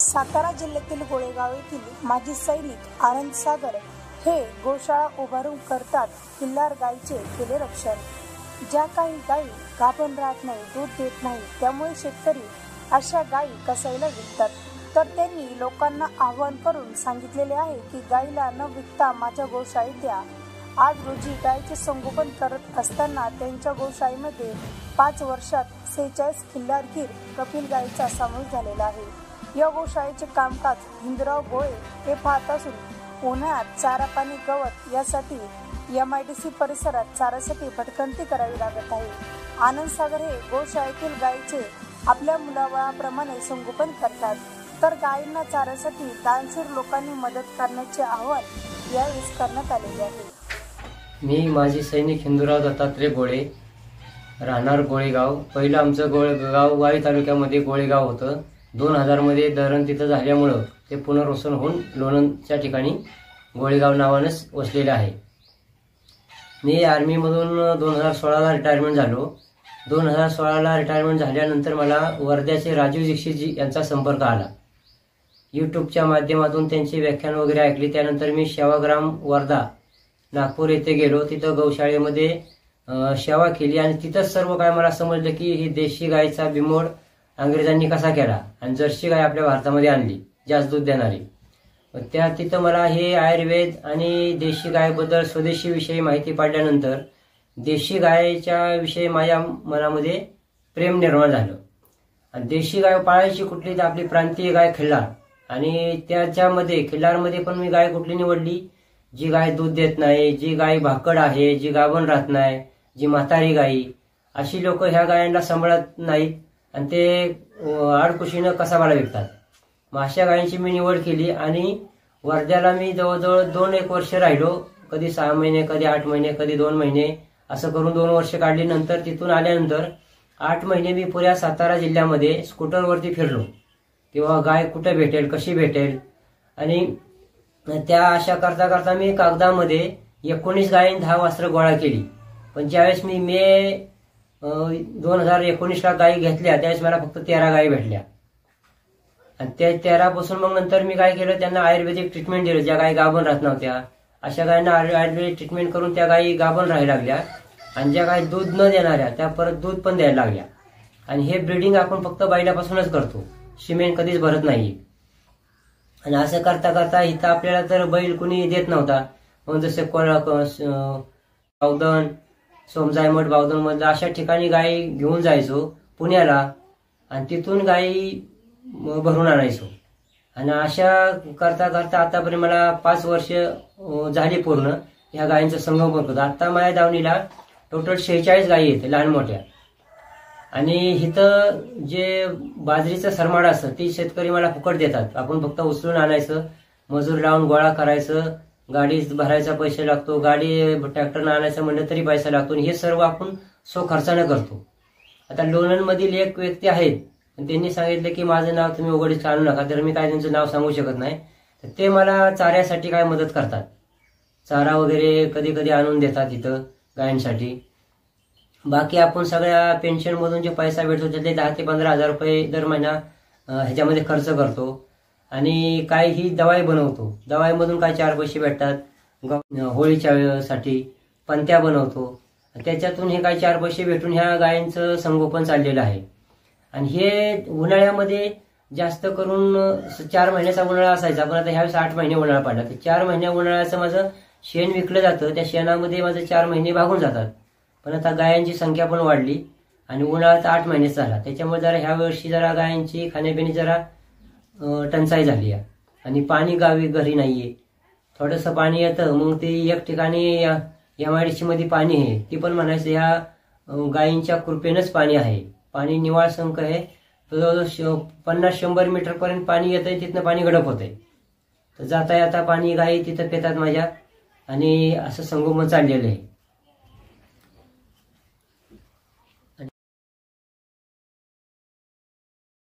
सातारा जिल्ह्यातील गोळेगाव येथील माजी सैनिक आनंद सागर हे गोशाळा उभारून करतात किल्लार गायीचे केले रक्षण। ज्या काही गायी गाभण राहत नाही, दूध देत नाही, त्यामुळे शेतकरी अशा गायी कसाईला विकतात। तर त्यांनी लोकांना आवाहन करून सांगितलेले आहे की गायीला न विकता माझ्या गोशाळेत द्या। आज रोजी गायीचे संगोपन करत असताना त्यांच्या गोशाळेमध्ये 5 वर्षात 46 खिल्लार गीर कपिल गायीचा समावेश झालेला आहे। या गोशाळेचे कामकाज हिंदराव गोळे हे पाहत असून उन्हाळ्यात चारा पाणी गवत यासाठी MIDC परिसरात चाऱ्यासाठी भटकंती करावी लागत आहे। आनंद सागर हे गोशाळेतील गायीचे आपल्या मुलाबाळाप्रमाणे संगोपन करतात। तर गायींना चाऱ्यासाठी दानशूर लोकांनी मदत करण्याचे आवाहन यावेळी करण्यात आलेले आहे। मी माजी सैनिक हिंदूराव दत्तात्रय गोळे, राहणार गोळेगाव। पहिलं आमचं गोळेगाव वाई तालुक्यामध्ये गोळेगाव होतं। 2000 मध्ये धरण तिथं झाल्यामुळं ते पुनर्वसन होऊन लोणंदच्या ठिकाणी गोळेगाव नावानेच वसलेले आहे। मी आर्मीमधून 2016ला रिटायरमेंट झालो। 2016ला रिटायरमेंट झाल्यानंतर मला वर्ध्याचे राजीव दीक्षितजी यांचा संपर्क आला। यूट्यूबच्या माध्यमातून त्यांची व्याख्यान वगैरे ऐकली। त्यानंतर मी सेवाग्राम वर्धा नागपूर येथे गेलो। तिथं गौशाळेमध्ये सेवा केली आणि तिथंच सर्व काय मला समजलं की ही देशी गायीचा बिमोड अंग्रेजांनी कसा केला आणि जर्सी गाय आपल्या भारतामध्ये आणली जास्त दूध देणारी। त्या तिथं मला हे आयुर्वेद आणि देशी गायबद्दल स्वदेशी विषयी माहिती पडल्यानंतर देशी गायच्या विषयी माझ्या मनामध्ये प्रेम निर्माण झालं। आणि देशी गाय पाळायची कुठली तर आपली प्रांतीय गाय खिल्लार, आणि त्याच्यामध्ये खिल्लारमध्ये पण मी गाय कुठली निवडली, जी गाय दूध देत नाही, जी गाय भाकड आहे, जी गाभण राहत नाही, जी म्हातारी गायी, अशी लोक ह्या गायांना सांभाळत नाहीत आणि ते आडकुशीनं कसाबाला विकतात। मग अशा गायींची मी निवड केली आणि वर्ध्याला मी जवळजवळ 2-1 वर्ष राहिलो। कधी 6 महिने, कधी 8 महिने, कधी 2 महिने, असं करून 2 वर्ष काढली। नंतर तिथून आल्यानंतर 8 महिने मी पुऱ्या सातारा जिल्ह्यामध्ये स्कूटरवरती फिरलो। तेव्हा गाय कुठे भेटेल, कशी भेटेल, आणि त्या अशा करता करता मी कागदामध्ये 19 गायीं 10 वासरं गोळा केली। पण ज्यावेळेस मी मे 2019ला गायी घेतल्या त्यावेळेस मला फक्त 13 गायी भेटल्या। आणि त्या 13 पासून मग नंतर मी काय केलं, त्यांना आयुर्वेदिक ट्रीटमेंट दिलं। ज्या गायी गाभण राहत नव्हत्या अशा गायींना आयुर्वेदिक ट्रीटमेंट करून त्या गायी गाभण राहायला लागल्या, आणि ज्या गायी दूध न देणाऱ्या त्या परत दूध पण द्यायला लागल्या। आणि हे ब्रीडिंग आपण फक्त बैलापासूनच करतो, शिमेन कधीच भरत नाही। आणि असं करता करता इथं आपल्याला तर बैल कुणी देत नव्हता, मग जसे बावधन, सोमजायमठ, बावधन मधलं अशा ठिकाणी गायी घेऊन जायचो पुण्याला, आणि तिथून गायी भरून आणायचो। आणि अशा करता करता आतापर्यंत मला 5 वर्ष झाली पूर्ण ह्या गायींचं संगोपन करतो। आता माझ्या दावणीला टोटल 46 गायी आहेत, लहान मोठ्या। आणि इथं जे बाजरीचं सरमाड असतं ती शेतकरी मला फुकट देतात। आपण फक्त उचलून आणायचं, मजूर लावून गोळा करायचं, गाडी भरायचा पैसे लागतो, गाडी ट्रॅक्टरनं आणायचं म्हणलं तरी पैसा लागतो, हे सर्व आपण खर्चानं करतो। आता लोणंदमधील एक व्यक्ती आहेत, त्यांनी सांगितलं की माझं नाव तुम्ही उघडीस काढू नका, तर मी काय त्यांचं नाव सांगू शकत नाही। तर ते मला चाऱ्यासाठी काय मदत करतात, चारा वगैरे कधी कधी आणून देतात इथं गायींसाठी। बाकी आपण सगळ्या पेन्शनमधून जे पैसा भेटतो त्यातले 10 ते 15 हजार रुपये दर महिना ह्याच्यामध्ये खर्च करतो। आणि काही ही दवाई बनवतो, दवाईमधून काय 4 पैसे भेटतात। होळीच्या साठी पंत्या बनवतो, त्याच्यातून हे काही 4 पैसे भेटून ह्या गायींचं संगोपन चाललेलं आहे। आणि हे उन्हाळ्यामध्ये जास्त करून 4 महिन्याचा उन्हाळा असायचा, पण आता ह्यावेळेस 8 महिने उन्हाळा पडला। तर 4 महिन्या उन्हाळ्याचं माझं शेण विकलं जातं, त्या शेणामध्ये माझं 4 महिने भागून जातात। पण आता गायांची संख्या पण वाढली आणि उन्हाळा 8 महिन्याचा झाला, त्याच्यामुळे जरा ह्या वर्षी जरा गायांची खाण्यापिणी जरा टंचाई झाली आहे। आणि पाणी गावी घरी नाहीये, थोडंसं पाणी येतं, मग ते एक ठिकाणी MIDC मध्ये पाणी आहे, ती पण म्हणायचं ह्या गायींच्या कृपेनंच पाणी आहे। पाणी निवाळ संख आहे, जवळजवळ 50-100 मीटर पर्यंत पाणी येतंय, तिथनं पाणी गडप होतंय। तर जाता येता पाणी गायी तिथं पितात माझ्या, आणि असं संगोपन चाललेलं आहे।